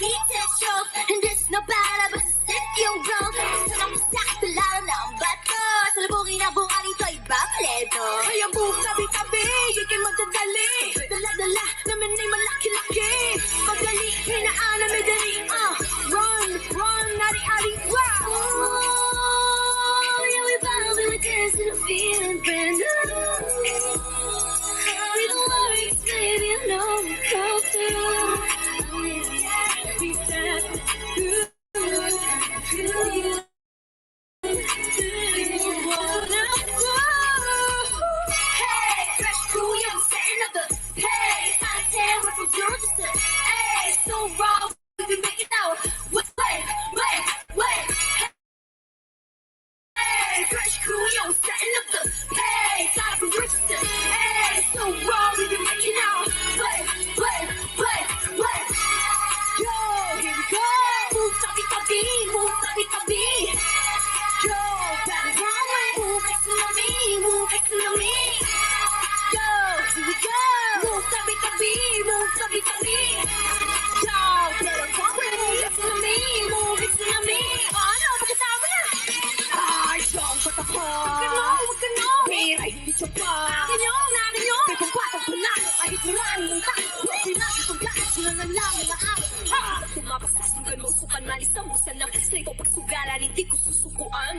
architectural, and this no bad, but if you roll, sarap sa laro ng bato. Salubungin ang buong ari ito, iba paleto. Kaya buong tabi-tabi, ikay magdadali. Dala-dala naman ay malaki-laki. Pagdali, hinaan na may dali. Run, run, ari-ari, wow! Oh, yeah, we bounce and we dance and I'm feeling brand new. We don't worry, baby, I know we'll come through. We said, Hey, fresh crew, yeah, I'm setting up the pace. I tell we're from 0 to 6. Hey, so raw, we can make it out. Wait. Hey, fresh crew, yeah, I'm setting up the pace. I'm from 0 to 6. Hey, so raw, we can make it out. Wait. yo, here we go. Move tabi-tabi, move tabi-tabi. Yo, better run way. Move next to me, move next to me. Yo, here we go. Move tabi-tabi, move tabi-tabi. Yo, better run way. Next to me, move next to me. Ano, pagkasama na. Ay, siyang patapon. Huwag ka no. Pera, hindi siya pa. Akin yun. Kaya kung batang panalo, kahit maraming ng tao. Sinabi kong lahat, sila na lang ang maawa. Tumapasas ng ganusukan, malisang busan ng straight pagsugalan, hindi ko susukuan.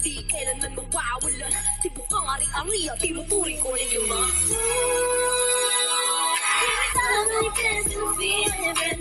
Di kailanman mawawalan, tibok ang ari-ari at tinuturing ko rin yung mga. Every time we dance, I'm feeling